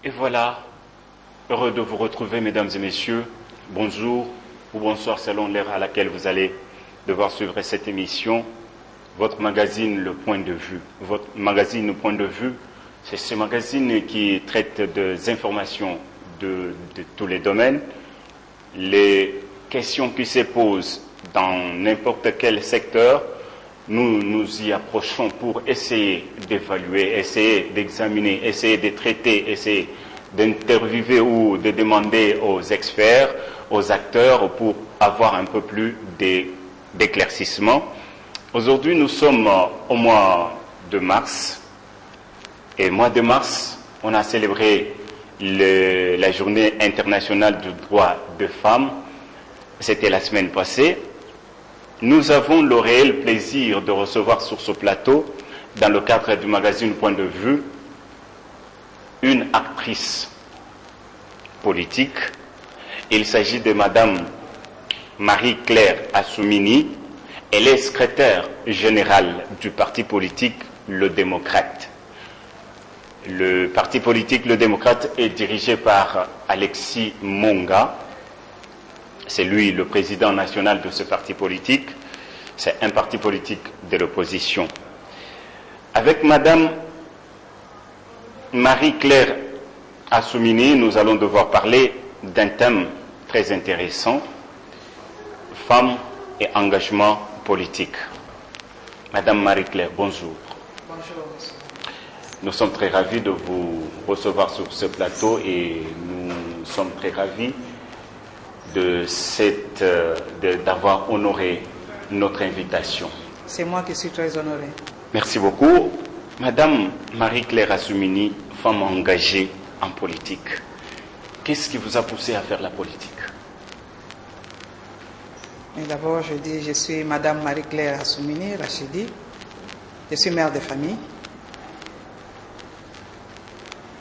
Et voilà, heureux de vous retrouver, mesdames et messieurs. Bonjour ou bonsoir selon l'heure à laquelle vous allez devoir suivre cette émission. Votre magazine Le Point de Vue. Votre magazine Le Point de Vue, c'est ce magazine qui traite des informations de tous les domaines, les questions qui se posent dans n'importe quel secteur. Nous nous y approchons pour essayer d'évaluer, essayer d'examiner, essayer de traiter, essayer d'interviewer ou de demander aux experts, aux acteurs pour avoir un peu plus d'éclaircissement. Aujourd'hui, nous sommes au mois de mars. Et mois de mars, on a célébré la journée internationale du droit des femmes. C'était la semaine passée. Nous avons le réel plaisir de recevoir sur ce plateau, dans le cadre du magazine Point de Vue, une actrice politique. Il s'agit de Madame Marie-Claire Assoumini. Elle est secrétaire générale du parti politique Le Démocrate. Le parti politique Le Démocrate est dirigé par Alexis Monga. C'est lui le président national de ce parti politique. C'est un parti politique de l'opposition. Avec Madame Marie-Claire Assoumini, nous allons devoir parler d'un thème très intéressant, femmes et engagement politique. Madame Marie-Claire, bonjour. Bonjour. Nous sommes très ravis de vous recevoir sur ce plateau et nous sommes très ravis d'avoir honoré notre invitation. C'est moi qui suis très honorée. Merci beaucoup. Madame Marie-Claire Assoumini, femme engagée en politique, qu'est-ce qui vous a poussé à faire la politique? D'abord, je dis, je suis Madame Marie-Claire Assoumini Rachidi. Je suis mère de famille.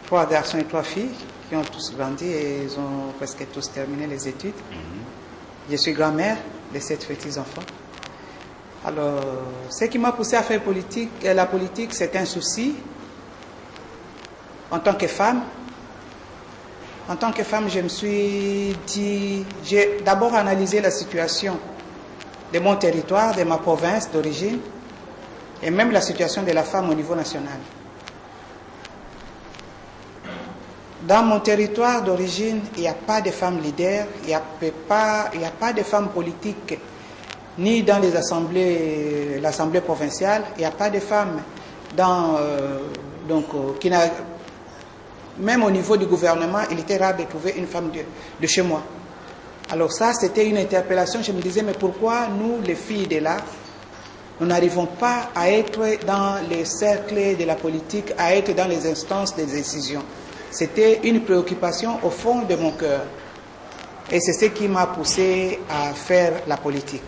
3 garçons et 3 filles qui ont tous grandi et ils ont presque tous terminé les études. Je suis grand-mère de 7 petits-enfants. Alors, ce qui m'a poussé à faire la politique, c'est un souci. En tant que femme, je me suis dit, j'ai d'abord analysé la situation de mon territoire, de ma province d'origine, et même la situation de la femme au niveau national. Dans mon territoire d'origine, il n'y a pas de femmes leaders, il n'y a pas de femmes politiques, ni dans l'Assemblée provinciale, il n'y a pas de femmes même au niveau du gouvernement, il était rare de trouver une femme de chez moi. Alors ça, c'était une interpellation. Je me disais, mais pourquoi nous, les filles de là, nous n'arrivons pas à être dans les cercles de la politique, à être dans les instances de décision? C'était une préoccupation au fond de mon cœur. Et c'est ce qui m'a poussé à faire la politique.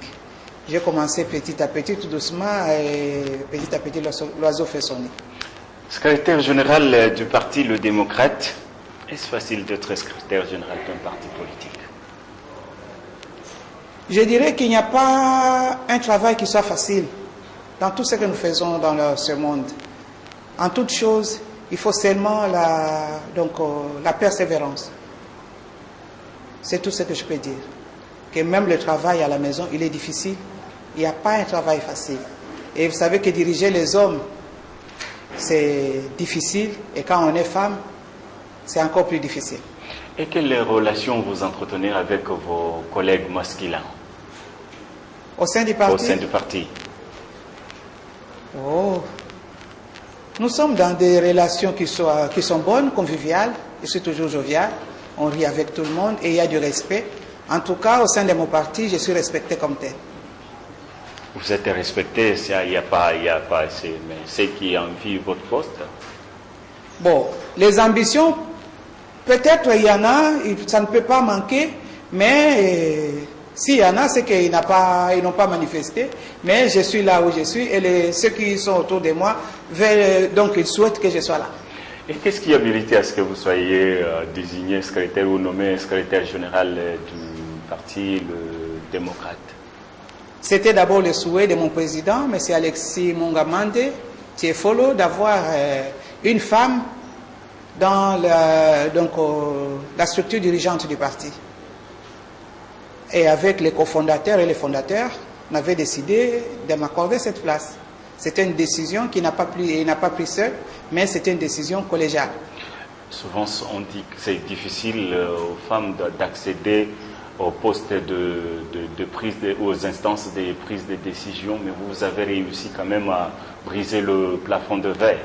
J'ai commencé petit à petit, tout doucement, et petit à petit, l'oiseau fait son nid. Secrétaire général du parti Le Démocrate, est-ce facile d'être secrétaire général d'un parti politique? Je dirais qu'il n'y a pas un travail qui soit facile dans tout ce que nous faisons dans ce monde. En toute chose, il faut seulement la persévérance. C'est tout ce que je peux dire. Que même le travail à la maison, il est difficile. Il n'y a pas un travail facile. Et vous savez que diriger les hommes, c'est difficile. Et quand on est femme, c'est encore plus difficile. Et quelles relations vous entretenez avec vos collègues masculins? Au sein du parti? Au sein du parti. Oh. Nous sommes dans des relations qui sont bonnes, conviviales. Je suis toujours jovial. On rit avec tout le monde et il y a du respect. En tout cas, au sein de mon parti, je suis respecté comme tel. Vous êtes respecté, il n'y a pas mais c'est qui envie votre poste? Bon, les ambitions, peut-être il y en a, ça ne peut pas manquer, mais s'il y en a, c'est qu'ils n'ont pas manifesté. Mais je suis là où je suis et ceux qui sont autour de moi, donc ils souhaitent que je sois là. Et qu'est-ce qui a habilité à ce que vous soyez désigné secrétaire ou nommé secrétaire général du parti Le Démocrate? C'était d'abord le souhait de mon président, M. Alexis Mongamande Tiefolo, d'avoir une femme dans la structure dirigeante du parti. Et avec les cofondateurs et les fondateurs, on avait décidé de m'accorder cette place. C'était une décision qu'il n'a pas pris seul, mais c'était une décision collégiale. Souvent, on dit que c'est difficile aux femmes d'accéder aux postes de prise, aux instances de prise de décision, mais vous avez réussi quand même à briser le plafond de verre.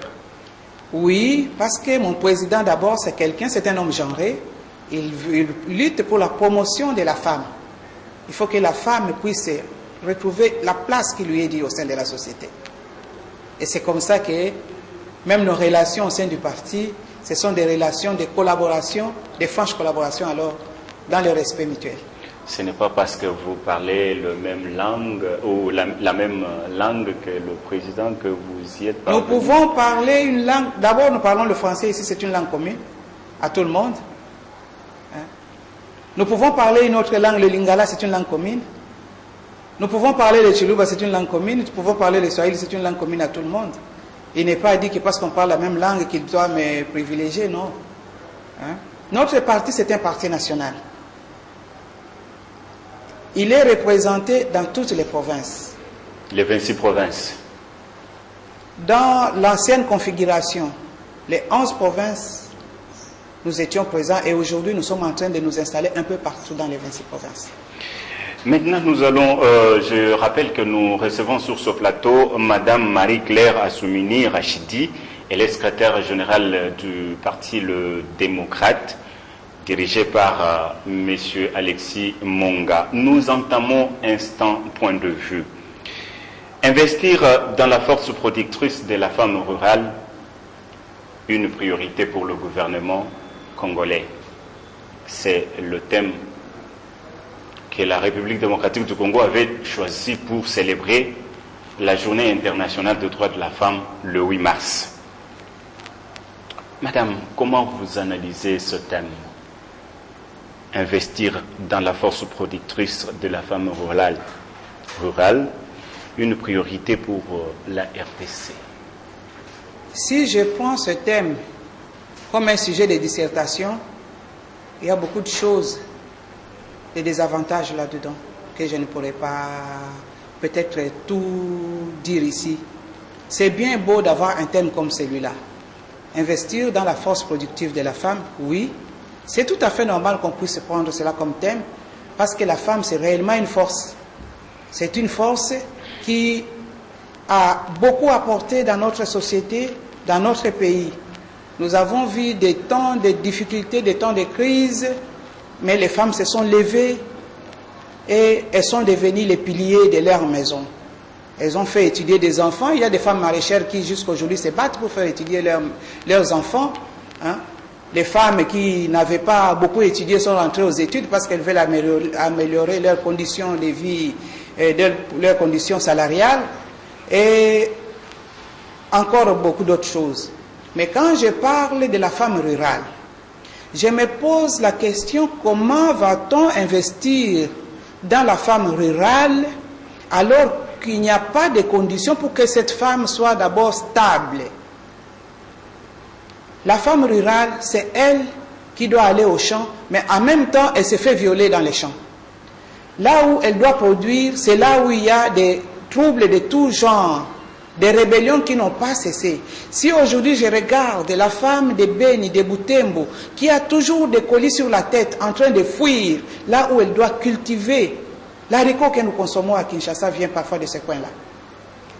Oui, parce que mon président d'abord, c'est un homme genré. Il lutte pour la promotion de la femme. Il faut que la femme puisse retrouver la place qui lui est due au sein de la société. Et c'est comme ça que même nos relations au sein du parti, ce sont des relations de collaboration, de franches collaborations alors, dans le respect mutuel. Ce n'est pas parce que vous parlez la même langue ou la même langue que le président que vous y êtes parvenu. Nous pouvons parler une langue, d'abord nous parlons le français ici, c'est une langue commune à tout le monde. Nous pouvons parler une autre langue, le lingala c'est une langue commune. Nous pouvons parler le chiluba, c'est une langue commune. Nous pouvons parler le swahili, c'est une langue commune à tout le monde. Il n'est pas dit que parce qu'on parle la même langue qu'il doit me privilégier, non. Notre parti, c'est un parti national. Il est représenté dans toutes les provinces. Les 26 provinces. Dans l'ancienne configuration, les 11 provinces, nous étions présents et aujourd'hui nous sommes en train de nous installer un peu partout dans les 26 provinces. Maintenant, nous allons, je rappelle que nous recevons sur ce plateau Madame Marie-Claire Assoumini Rachidi. Elle est secrétaire générale du parti Le Démocrate, dirigé par Monsieur Alexis Monga. Nous entamons instant point de vue. Investir dans la force productrice de la femme rurale, une priorité pour le gouvernement congolais. C'est le thème que la République démocratique du Congo avait choisi pour célébrer la journée internationale des droits de la femme le 8 mars. Madame, comment vous analysez ce thème? Investir dans la force productrice de la femme rurale, une priorité pour la RDC. Si je prends ce thème comme un sujet de dissertation, il y a beaucoup de choses, des désavantages là-dedans, que je ne pourrais pas peut-être tout dire ici. C'est bien beau d'avoir un thème comme celui-là. Investir dans la force productive de la femme, oui. C'est tout à fait normal qu'on puisse prendre cela comme thème, parce que la femme, c'est réellement une force. C'est une force qui a beaucoup apporté dans notre société, dans notre pays. Nous avons vu des temps de difficultés, des temps de crise, mais les femmes se sont levées et elles sont devenues les piliers de leur maison. Elles ont fait étudier des enfants. Il y a des femmes maraîchères qui jusqu'à aujourd'hui se battent pour faire étudier leurs enfants. Les femmes qui n'avaient pas beaucoup étudié sont rentrées aux études parce qu'elles veulent améliorer leurs conditions de vie, leurs conditions salariales et encore beaucoup d'autres choses. Mais quand je parle de la femme rurale, je me pose la question, comment va-t-on investir dans la femme rurale alors qu'il n'y a pas de conditions pour que cette femme soit d'abord stable? La femme rurale, c'est elle qui doit aller au champ, mais en même temps, elle se fait violer dans les champs. Là où elle doit produire, c'est là où il y a des troubles de tout genre, des rébellions qui n'ont pas cessé. Si aujourd'hui je regarde la femme de Beni, de Butembo, qui a toujours des colis sur la tête, en train de fuir, là où elle doit cultiver, l'haricot que nous consommons à Kinshasa vient parfois de ce coin-là.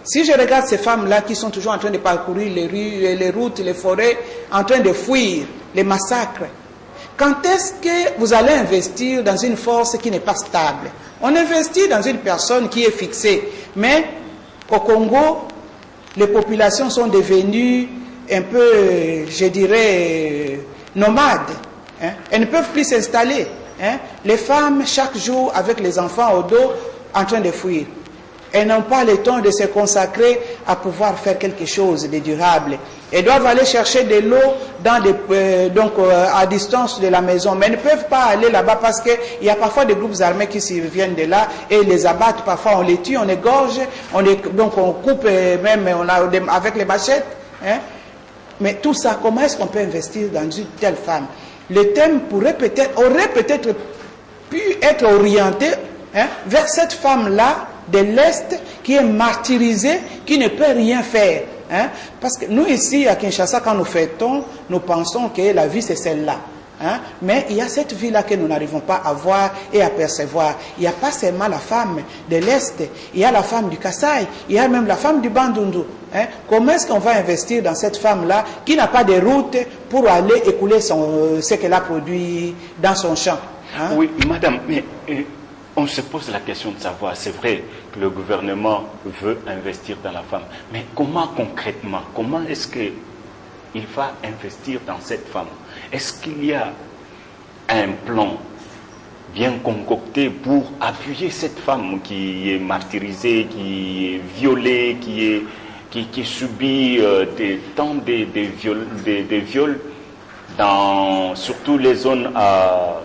Si je regarde ces femmes-là qui sont toujours en train de parcourir les rues, les routes, les forêts, en train de fuir les massacres, quand est-ce que vous allez investir dans une force qui n'est pas stable? On investit dans une personne qui est fixée. Mais au Congo, les populations sont devenues un peu, je dirais, nomades. Elles ne peuvent plus s'installer. Les femmes, chaque jour, avec les enfants au dos, en train de fuir. Elles n'ont pas le temps de se consacrer à pouvoir faire quelque chose de durable. Elles doivent aller chercher de l'eau à distance de la maison. Mais elles ne peuvent pas aller là-bas parce qu'il y a parfois des groupes armés qui viennent de là et les abattent. Parfois on les tue, on égorge, on coupe même avec les machettes. Mais tout ça, comment est-ce qu'on peut investir dans une telle femme? Le thème aurait peut-être pu être orienté vers cette femme-là de l'Est qui est martyrisée, qui ne peut rien faire. Parce que nous ici à Kinshasa, quand nous fêtons, nous pensons que la vie c'est celle-là. Mais il y a cette vie-là que nous n'arrivons pas à voir et à percevoir. Il n'y a pas seulement la femme de l'Est, il y a la femme du Kasaï, il y a même la femme du Bandundu. Comment est-ce qu'on va investir dans cette femme-là qui n'a pas de route pour aller écouler ce qu'elle a produit dans son champ? Oui, madame, mais on se pose la question de savoir, c'est vrai que le gouvernement veut investir dans la femme, mais comment concrètement, comment est-ce qu'il va investir dans cette femme? Est-ce qu'il y a un plan bien concocté pour appuyer cette femme qui est martyrisée, qui est violée, qui subit des viols dans surtout les zones à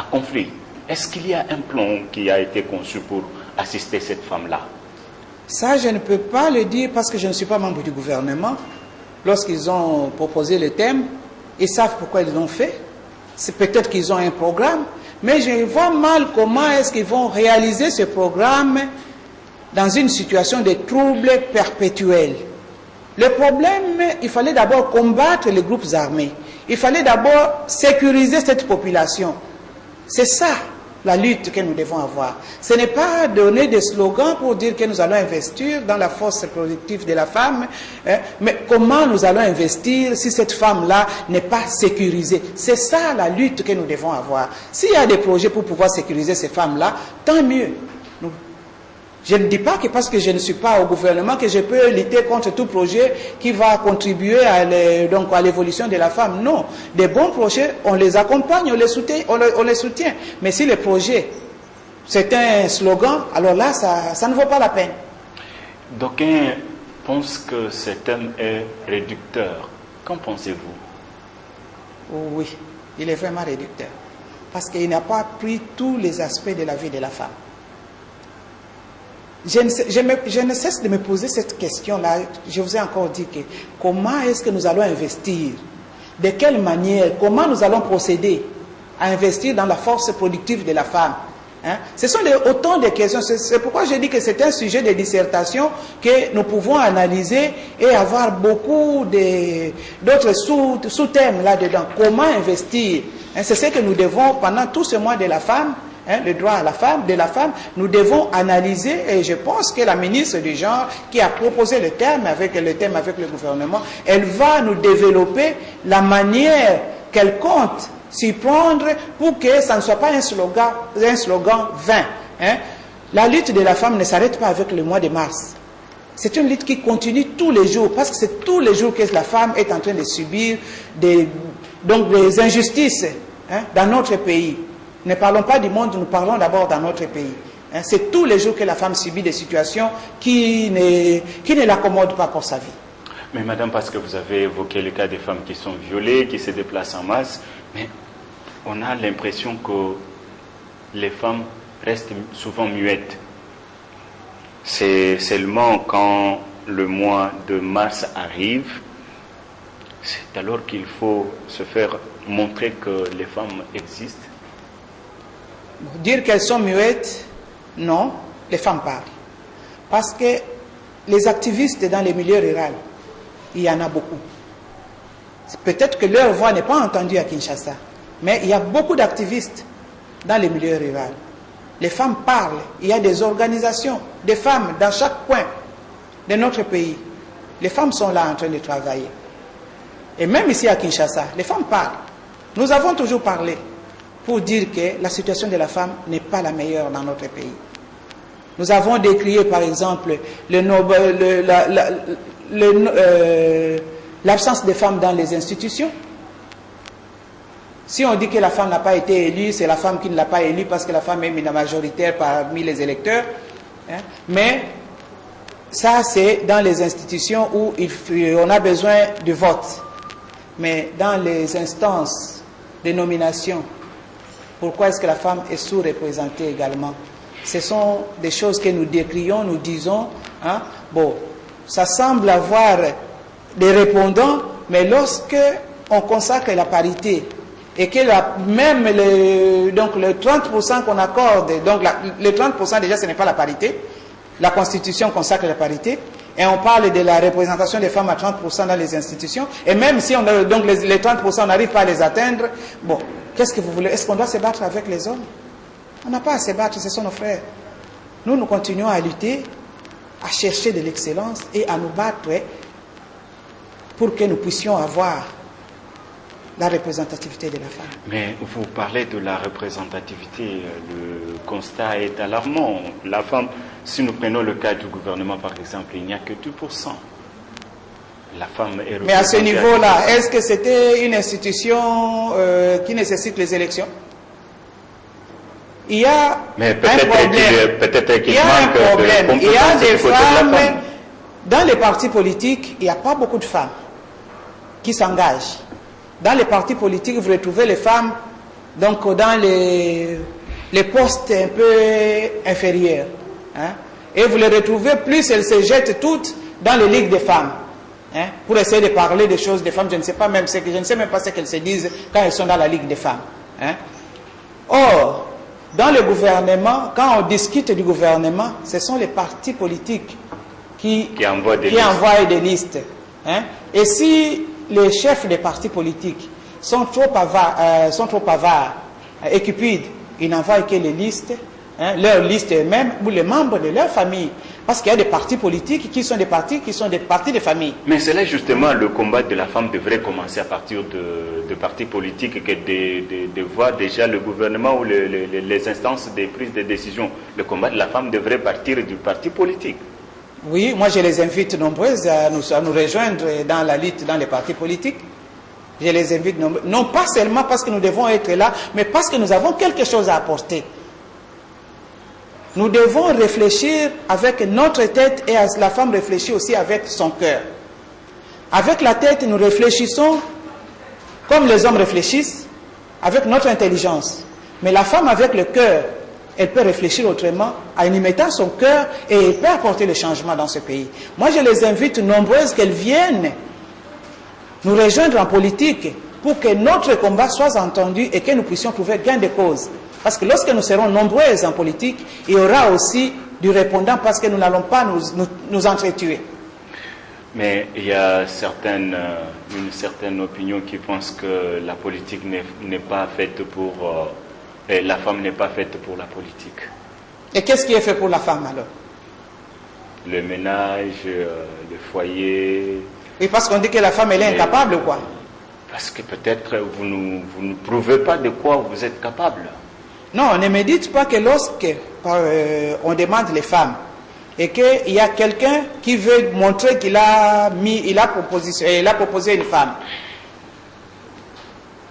conflit? Est-ce qu'il y a un plan qui a été conçu pour assister cette femme-là? Ça, je ne peux pas le dire parce que je ne suis pas membre du gouvernement. Lorsqu'ils ont proposé le thème, ils savent pourquoi ils l'ont fait. C'est peut-être qu'ils ont un programme, mais je vois mal comment est-ce qu'ils vont réaliser ce programme dans une situation de trouble perpétuel. Le problème, il fallait d'abord combattre les groupes armés. Il fallait d'abord sécuriser cette population. C'est ça la lutte que nous devons avoir. Ce n'est pas donner des slogans pour dire que nous allons investir dans la force productive de la femme, mais comment nous allons investir si cette femme-là n'est pas sécurisée? C'est ça la lutte que nous devons avoir. S'il y a des projets pour pouvoir sécuriser ces femmes-là, tant mieux. Je ne dis pas que parce que je ne suis pas au gouvernement que je peux lutter contre tout projet qui va contribuer à l'évolution de la femme. Non. Des bons projets, on les accompagne, on les soutient. Mais si le projet, c'est un slogan, alors là, ça ne vaut pas la peine. D'aucuns pensent que ce thème est réducteur. Qu'en pensez-vous? Oui, il est vraiment réducteur. Parce qu'il n'a pas pris tous les aspects de la vie de la femme. Je ne cesse de me poser cette question-là. Je vous ai encore dit que comment est-ce que nous allons investir? De quelle manière? Comment nous allons procéder à investir dans la force productive de la femme? Ce sont autant de questions. C'est pourquoi je dis que c'est un sujet de dissertation que nous pouvons analyser et avoir beaucoup d'autres sous-thèmes là-dedans. Comment investir? C'est ce que nous devons, pendant tout ce mois de la femme, le droit à la femme, de la femme, nous devons analyser, et je pense que la ministre du genre qui a proposé le thème avec le gouvernement, elle va nous développer la manière qu'elle compte s'y prendre pour que ça ne soit pas un slogan vain. La lutte de la femme ne s'arrête pas avec le mois de mars. C'est une lutte qui continue tous les jours, parce que c'est tous les jours que la femme est en train de subir des injustices dans notre pays. Ne parlons pas du monde, nous parlons d'abord dans notre pays. C'est tous les jours que la femme subit des situations qui ne l'accommodent pas pour sa vie. Mais madame, parce que vous avez évoqué le cas des femmes qui sont violées, qui se déplacent en masse, mais on a l'impression que les femmes restent souvent muettes. C'est seulement quand le mois de mars arrive, c'est alors qu'il faut se faire montrer que les femmes existent. Dire qu'elles sont muettes, non, les femmes parlent. Parce que les activistes dans les milieux ruraux, il y en a beaucoup. Peut-être que leur voix n'est pas entendue à Kinshasa, mais il y a beaucoup d'activistes dans les milieux ruraux. Les femmes parlent, il y a des organisations de femmes dans chaque coin de notre pays. Les femmes sont là en train de travailler. Et même ici à Kinshasa, les femmes parlent. Nous avons toujours parlé pour dire que la situation de la femme n'est pas la meilleure dans notre pays. Nous avons décrié par exemple l'absence des femmes dans les institutions. Si on dit que la femme n'a pas été élue, c'est la femme qui ne l'a pas élue parce que la femme est majoritaire parmi les électeurs. Mais ça, c'est dans les institutions où on a besoin de vote. Mais dans les instances de nomination, pourquoi est-ce que la femme est sous-représentée également? Ce sont des choses que nous décrions, nous disons. Bon, ça semble avoir des répondants, mais lorsque on consacre la parité et que même donc le 30% qu'on accorde, donc le 30% déjà ce n'est pas la parité, la Constitution consacre la parité, et on parle de la représentation des femmes à 30% dans les institutions, et même si on a, donc les 30% on n'arrive pas à les atteindre, bon, qu'est-ce que vous voulez? Est-ce qu'on doit se battre avec les hommes? On n'a pas à se battre, ce sont nos frères. Nous continuons à lutter, à chercher de l'excellence et à nous battre pour que nous puissions avoir la représentativité de la femme. Mais vous parlez de la représentativité, le constat est alarmant. La femme, si nous prenons le cas du gouvernement par exemple, il n'y a que 2%. La femme est représentée. Mais à ce niveau-là, est-ce que c'était une institution qui nécessite les élections? Il y a mais un problème. Peut-être qu'il y a un manque problème. de Il y a des côté de la femmes, femme. dans les partis politiques, il n'y a pas beaucoup de femmes qui s'engagent. Dans les partis politiques, vous retrouvez les femmes donc dans les postes un peu inférieurs. Hein? Et vous les retrouvez, plus elles se jettent toutes dans les ligues des femmes. Hein? Pour essayer de parler des choses des femmes, je ne sais même pas ce qu'elles se disent quand elles sont dans la ligue des femmes. Hein? Or, dans le gouvernement, quand on discute du gouvernement, ce sont les partis politiques qui envoient des listes. Hein? Et si les chefs des partis politiques sont trop avares et cupides, ils n'envoient que les listes, hein, leurs listes eux-mêmes ou les membres de leur famille. Parce qu'il y a des partis politiques qui sont des partis de famille. Mais c'est là justement le combat de la femme devrait commencer à partir de partis politiques que de voir déjà le gouvernement ou les instances de prise de décision. Le combat de la femme devrait partir du parti politique. Oui, moi je les invite nombreuses à nous rejoindre dans la lutte dans les partis politiques. Je les invite nombreuses, non pas seulement parce que nous devons être là, mais parce que nous avons quelque chose à apporter. Nous devons réfléchir avec notre tête et la femme réfléchit aussi avec son cœur. Avec la tête, nous réfléchissons comme les hommes réfléchissent, avec notre intelligence. Mais la femme avec le cœur, elle peut réfléchir autrement, en y mettant son cœur, et elle peut apporter le changement dans ce pays. Moi, je les invite nombreuses qu'elles viennent nous rejoindre en politique pour que notre combat soit entendu et que nous puissions trouver gain de cause. Parce que lorsque nous serons nombreuses en politique, il y aura aussi du répondant parce que nous n'allons pas nous entretuer. Mais il y a une certaine opinion qui pense que la politique n'est pas faite pour... la femme n'est pas faite pour la politique. Et qu'est-ce qui est fait pour la femme alors? Le ménage, le foyer... Oui, parce qu'on dit que la femme elle est incapable ou quoi? Parce que peut-être vous ne prouvez pas de quoi vous êtes capable. Non, ne me dites pas que lorsque on demande les femmes et qu'il y a quelqu'un qui veut montrer qu'il a proposé une femme.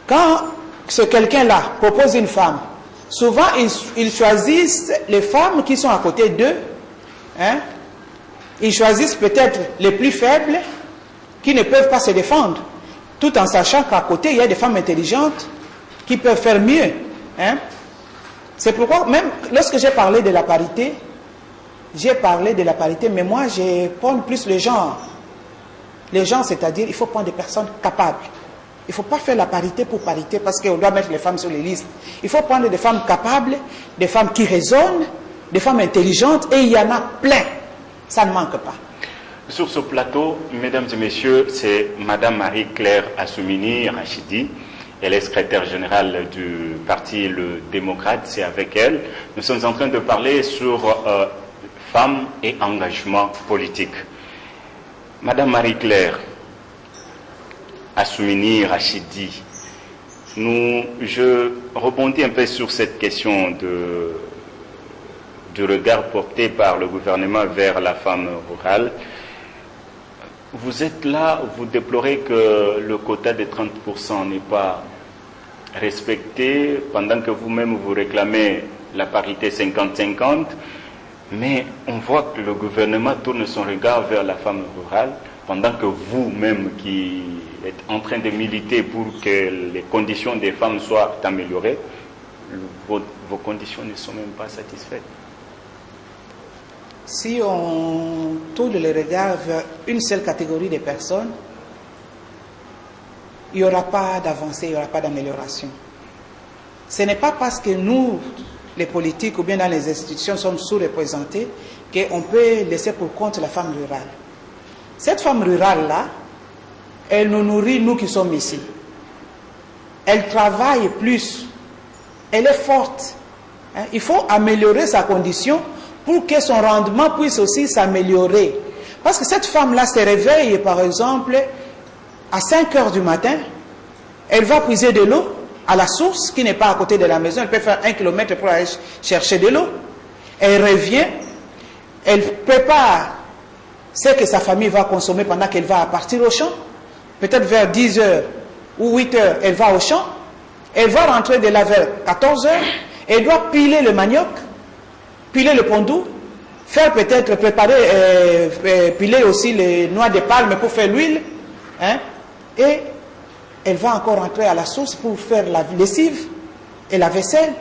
Quand ce quelqu'un-là propose une femme, souvent ils choisissent les femmes qui sont à côté d'eux. Hein? Ils choisissent peut-être les plus faibles qui ne peuvent pas se défendre, tout en sachant qu'à côté il y a des femmes intelligentes qui peuvent faire mieux. Hein? C'est pourquoi, même lorsque j'ai parlé de la parité, mais moi je prends plus le genre. Les gens, c'est-à-dire, il faut prendre des personnes capables. Il ne faut pas faire la parité pour parité parce qu'on doit mettre les femmes sur les listes. Il faut prendre des femmes capables, des femmes qui raisonnent, des femmes intelligentes, et il y en a plein. Ça ne manque pas. Sur ce plateau, mesdames et messieurs, c'est Madame Marie-Claire Assoumini Rachidi. Elle est secrétaire générale du parti Le Démocrate, c'est avec elle. Nous sommes en train de parler sur femmes et engagement politique. Madame Marie-Claire Assoumini Rachidi, je rebondis un peu sur cette question du regard porté par le gouvernement vers la femme rurale. Vous êtes là, vous déplorez que le quota de 30% n'est pas respecté, pendant que vous-même vous réclamez la parité 50-50, mais on voit que le gouvernement tourne son regard vers la femme rurale, pendant que vous-même qui êtes en train de militer pour que les conditions des femmes soient améliorées, vos conditions ne sont même pas satisfaites. Si on tourne le regard vers une seule catégorie de personnes, il n'y aura pas d'avancée, il n'y aura pas d'amélioration. Ce n'est pas parce que nous, les politiques ou bien dans les institutions, sommes sous-représentés qu'on peut laisser pour compte la femme rurale. Cette femme rurale-là, elle nous nourrit, nous qui sommes ici. Elle travaille plus. Elle est forte. Il faut améliorer sa condition pour que son rendement puisse aussi s'améliorer. Parce que cette femme-là se réveille, par exemple, à 5 heures du matin. Elle va puiser de l'eau à la source qui n'est pas à côté de la maison. Elle peut faire 1 kilomètre pour aller chercher de l'eau. Elle revient. Elle prépare ce que sa famille va consommer pendant qu'elle va partir au champ. Peut-être vers 10 heures ou 8 heures, elle va au champ. Elle va rentrer de là vers 14 heures. Elle doit piler le manioc, piler le pondou, faire peut-être préparer, piler aussi les noix de palme pour faire l'huile. Et elle va encore rentrer à la source pour faire la lessive et la vaisselle.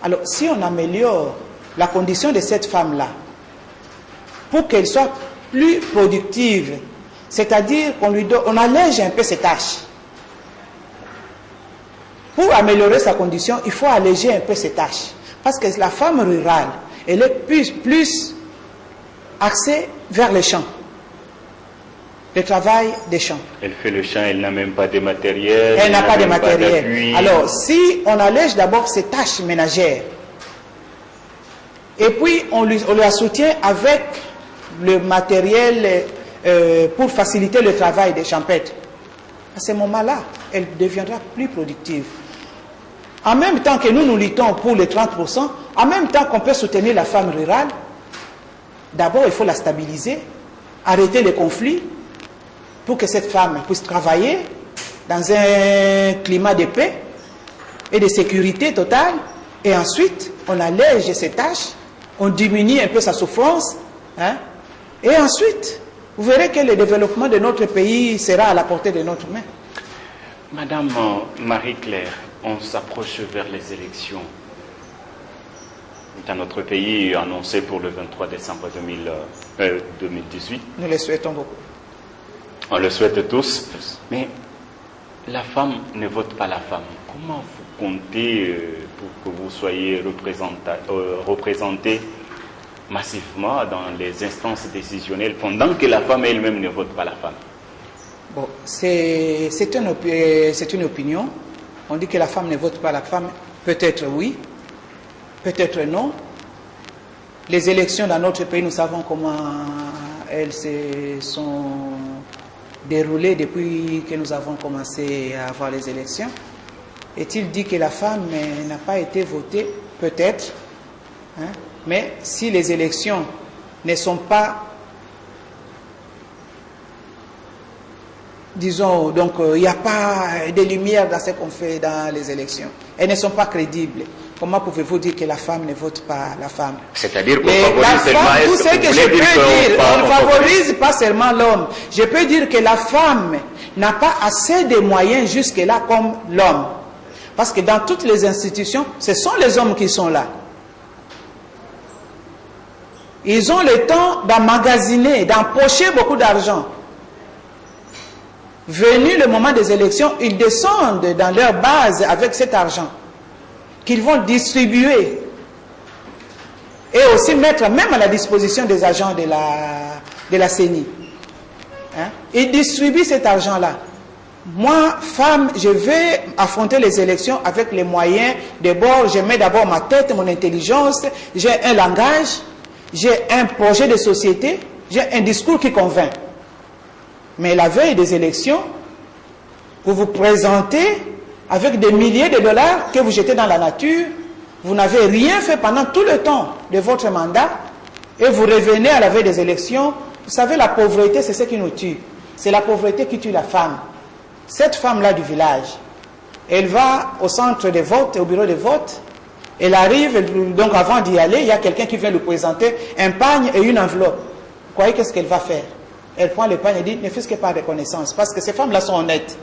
Alors, si on améliore la condition de cette femme-là, pour qu'elle soit plus productive, c'est-à-dire qu'on allège un peu ses tâches. Pour améliorer sa condition, il faut alléger un peu ses tâches. Parce que la femme rurale, elle est plus axée vers les champs. Le travail des champs. Elle fait le champ, elle n'a même pas de matériel. Elle n'a pas de matériel. Alors, si on allège d'abord ses tâches ménagères, et puis on la soutient avec le matériel pour faciliter le travail des champêtres, à ce moment-là, elle deviendra plus productive. En même temps que nous luttons pour les 30%, en même temps qu'on peut soutenir la femme rurale, d'abord il faut la stabiliser, arrêter les conflits, pour que cette femme puisse travailler dans un climat de paix et de sécurité totale. Et ensuite, on allège ses tâches, on diminue un peu sa souffrance. Et ensuite, vous verrez que le développement de notre pays sera à la portée de notre main. Madame Marie-Claire, on s'approche vers les élections dans notre pays annoncées pour le 23 décembre 2018. Nous les souhaitons beaucoup. On le souhaite tous, mais la femme ne vote pas la femme. Comment vous comptez pour que vous soyez représenté massivement dans les instances décisionnelles pendant que la femme elle-même ne vote pas la femme? Bon, c'est une opinion. On dit que la femme ne vote pas la femme. Peut-être oui, peut-être non. Les élections dans notre pays, nous savons comment elles se sont déroulées depuis que nous avons commencé à avoir les élections. Est-il dit que la femme n'a pas été votée? Peut-être. Mais si les élections ne sont pas, disons, donc il n'y a pas de lumière dans ce qu'on fait dans les élections, elles ne sont pas crédibles, comment pouvez-vous dire que la femme ne vote pas la femme? C'est-à-dire qu'on favorise seulement... Tout ce que je peux dire, on ne favorise pas seulement l'homme. Je peux dire que la femme n'a pas assez de moyens jusque-là comme l'homme. Parce que dans toutes les institutions, ce sont les hommes qui sont là. Ils ont le temps d'emmagasiner, d'empocher beaucoup d'argent. Venu le moment des élections, ils descendent dans leur base avec cet argent qu'ils vont distribuer et aussi mettre même à la disposition des agents de la CENI. Ils distribuent cet argent-là. Moi, femme, je vais affronter les élections avec les moyens de bord. Je mets d'abord ma tête, mon intelligence, j'ai un langage, j'ai un projet de société, j'ai un discours qui convainc. Mais la veille des élections, vous vous présentez avec des milliers de dollars que vous jetez dans la nature, vous n'avez rien fait pendant tout le temps de votre mandat, et vous revenez à la veille des élections. Vous savez, la pauvreté, c'est ce qui nous tue. C'est la pauvreté qui tue la femme. Cette femme-là du village, elle va au centre de vote, au bureau de vote, elle arrive, donc avant d'y aller, il y a quelqu'un qui vient lui présenter un pagne et une enveloppe. Vous croyez qu'est-ce qu'elle va faire? Elle prend le pagne et dit, ne fais-ce que par reconnaissance, parce que ces femmes-là sont honnêtes.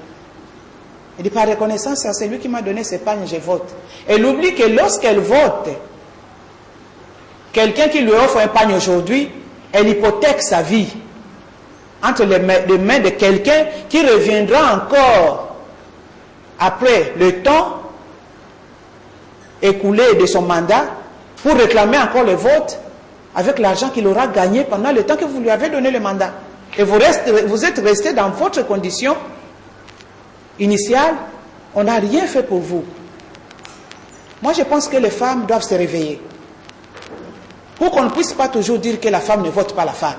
Elle dit, par reconnaissance, c'est lui qui m'a donné ce pagne, je vote. Elle oublie que lorsqu'elle vote, quelqu'un qui lui offre un pagne aujourd'hui, elle hypothèque sa vie entre les mains de quelqu'un qui reviendra encore après le temps écoulé de son mandat, pour réclamer encore le vote avec l'argent qu'il aura gagné pendant le temps que vous lui avez donné le mandat. Et vous êtes resté dans votre condition initiale, on n'a rien fait pour vous. Moi, je pense que les femmes doivent se réveiller. Pour qu'on ne puisse pas toujours dire que la femme ne vote pas la femme.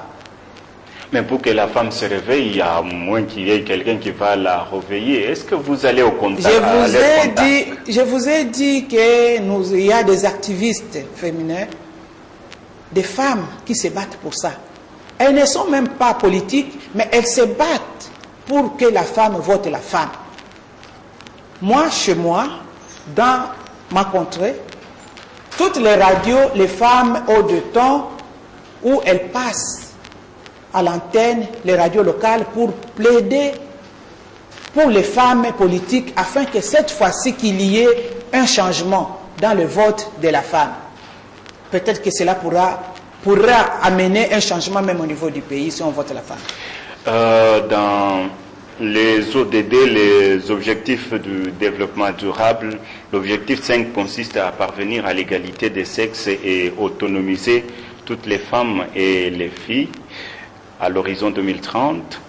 Mais pour que la femme se réveille, il y a moins qu'il y ait quelqu'un qui va la réveiller. Est-ce que vous allez au contact? Je vous ai dit qu'il y a des activistes féminins, des femmes qui se battent pour ça. Elles ne sont même pas politiques, mais elles se battent pour que la femme vote la femme. Moi, chez moi, dans ma contrée, toutes les radios, les femmes ont de temps où elles passent à l'antenne, les radios locales, pour plaider pour les femmes politiques, afin que cette fois-ci qu'il y ait un changement dans le vote de la femme. Peut-être que cela pourra amener un changement même au niveau du pays si on vote la femme. Dans les ODD, les objectifs du développement durable, l'objectif 5 consiste à parvenir à l'égalité des sexes et autonomiser toutes les femmes et les filles à l'horizon 2030.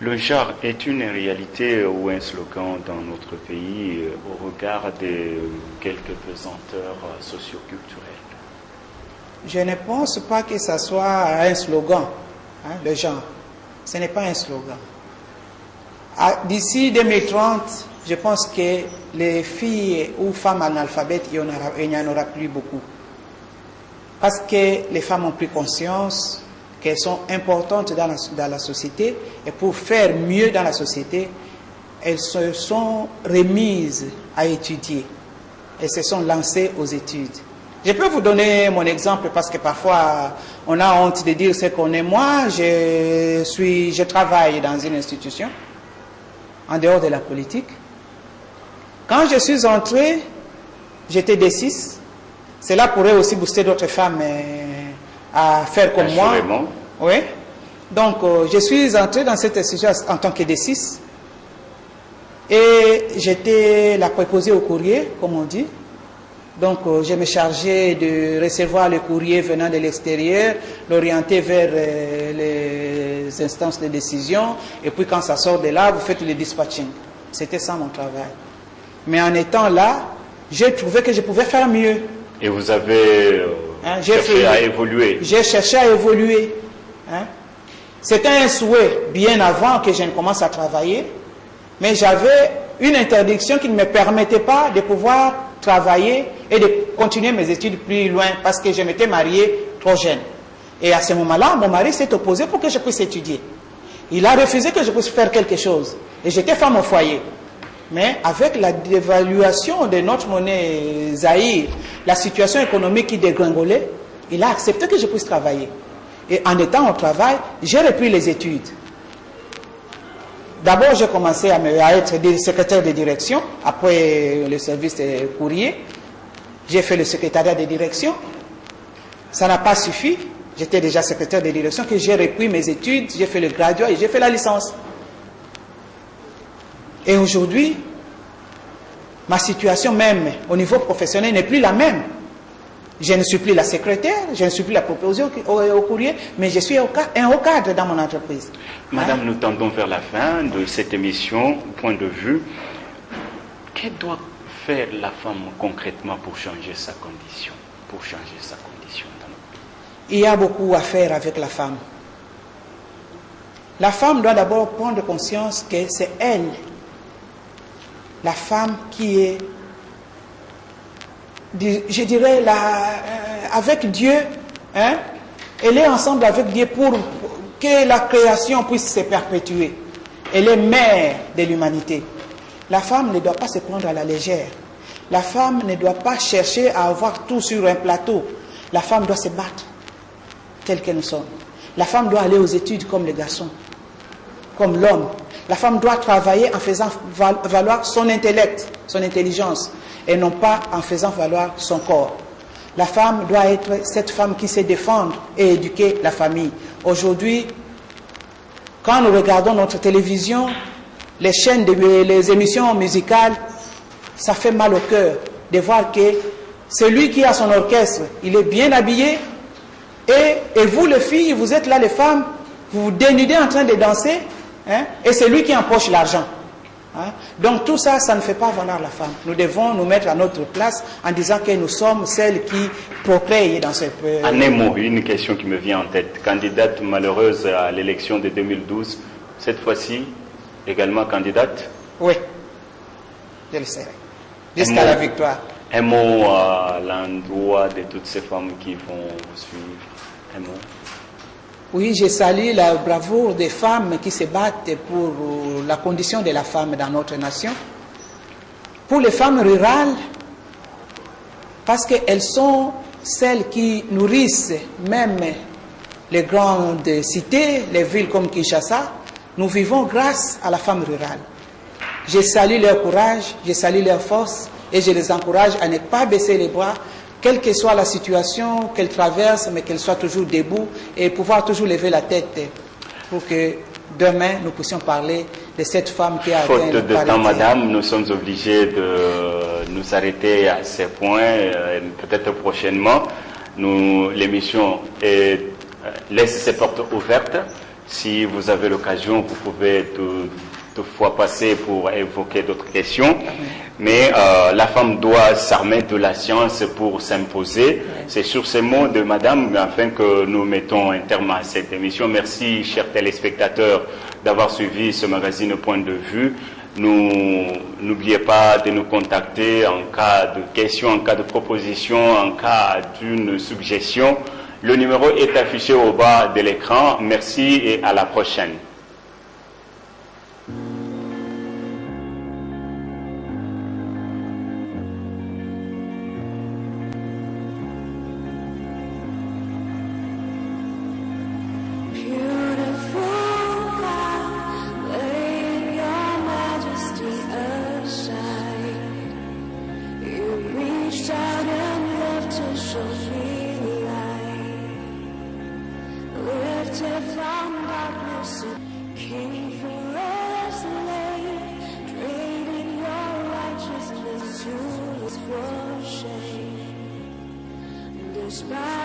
Le genre est une réalité ou un slogan dans notre pays au regard de quelques pesanteurs socioculturelles. Je ne pense pas que ça soit un slogan, hein, le genre. Ce n'est pas un slogan. D'ici 2030, je pense que les filles ou femmes analphabètes, il n'y en aura plus beaucoup. Parce que les femmes ont pris conscience qu'elles sont importantes dans la société, et pour faire mieux dans la société, elles se sont remises à étudier. Elles se sont lancées aux études. Je peux vous donner mon exemple parce que parfois on a honte de dire ce qu'on est. Moi, je travaille dans une institution, en dehors de la politique. Quand je suis entré, j'étais D6. Cela pourrait aussi booster d'autres femmes à faire comme moi. Oui. Donc, je suis entré dans cette institution en tant que D6. Et j'étais la préposée au courrier, comme on dit. Donc, je me chargeais de recevoir le courrier venant de l'extérieur, l'orienter vers les instances de décision, et puis quand ça sort de là, vous faites le dispatching. C'était ça mon travail. Mais en étant là, j'ai trouvé que je pouvais faire mieux. Et vous avez cherché à évoluer. J'ai cherché à évoluer. Hein? C'était un souhait bien avant que je ne commence à travailler, mais j'avais une interdiction qui ne me permettait pas de pouvoir travailler et de continuer mes études plus loin parce que je m'étais mariée trop jeune. Et à ce moment-là, mon mari s'est opposé pour que je puisse étudier. Il a refusé que je puisse faire quelque chose. Et j'étais femme au foyer. Mais avec la dévaluation de notre monnaie Zaïre, la situation économique qui dégringolait, il a accepté que je puisse travailler. Et en étant au travail, j'ai repris les études. D'abord, j'ai commencé à être secrétaire de direction, après le service de courrier. J'ai fait le secrétariat de direction. Ça n'a pas suffi. J'étais déjà secrétaire de direction, que j'ai repris mes études, j'ai fait le graduat et j'ai fait la licence. Et aujourd'hui, ma situation même au niveau professionnel n'est plus la même. Je ne suis plus la secrétaire, je ne suis plus la proposée au courrier, mais je suis un haut cadre dans mon entreprise. Madame, nous tendons vers la fin de cette émission, point de vue. Que doit faire la femme concrètement pour changer sa condition, dans notre pays? Il y a beaucoup à faire avec la femme. La femme doit d'abord prendre conscience que c'est elle, la femme qui est, je dirais, avec Dieu, hein, elle est ensemble avec Dieu pour que la création puisse se perpétuer. Elle est mère de l'humanité. La femme ne doit pas se prendre à la légère. La femme ne doit pas chercher à avoir tout sur un plateau. La femme doit se battre telle que nous sommes. La femme doit aller aux études comme les garçons, comme l'homme. La femme doit travailler en faisant valoir son intellect, son intelligence, et non pas en faisant valoir son corps. La femme doit être cette femme qui sait défendre et éduquer la famille. Aujourd'hui, quand nous regardons notre télévision, les chaînes, les émissions musicales, ça fait mal au cœur de voir que celui qui a son orchestre, il est bien habillé, et vous les filles, vous êtes là les femmes, vous vous dénudez en train de danser, hein, et c'est lui qui empoche l'argent. Hein. Donc tout ça, ça ne fait pas valoir la femme. Nous devons nous mettre à notre place en disant que nous sommes celles qui procréent dans ce pays. En un mot, une question qui me vient en tête. Candidate malheureuse à l'élection de 2012, cette fois-ci également candidate? Oui, je le serai. Jusqu'à la victoire. Un mot à l'endroit de toutes ces femmes qui vont vous suivre. Un mot. Oui, je salue la bravoure des femmes qui se battent pour la condition de la femme dans notre nation. Pour les femmes rurales, parce qu'elles sont celles qui nourrissent même les grandes cités, les villes comme Kinshasa, nous vivons grâce à la femme rurale. Je salue leur courage, je salue leur force et je les encourage à ne pas baisser les bras, quelle que soit la situation qu'elles traversent, mais qu'elles soient toujours debout et pouvoir toujours lever la tête pour que demain nous puissions parler de cette femme qui a atteint le Faute de temps, madame, nous sommes obligés de nous arrêter à ces points. Peut-être prochainement, l'émission laisse ses portes ouvertes. Si vous avez l'occasion, vous pouvez toutefois passer pour évoquer d'autres questions. Mais la femme doit s'armer de la science pour s'imposer. C'est sur ces mots de madame, afin que nous mettons un terme à cette émission. Merci, chers téléspectateurs, d'avoir suivi ce magazine Point de Vue. N'oubliez pas de nous contacter en cas de questions, en cas de proposition, en cas d'une suggestion. Le numéro est affiché au bas de l'écran. Merci et à la prochaine. Despite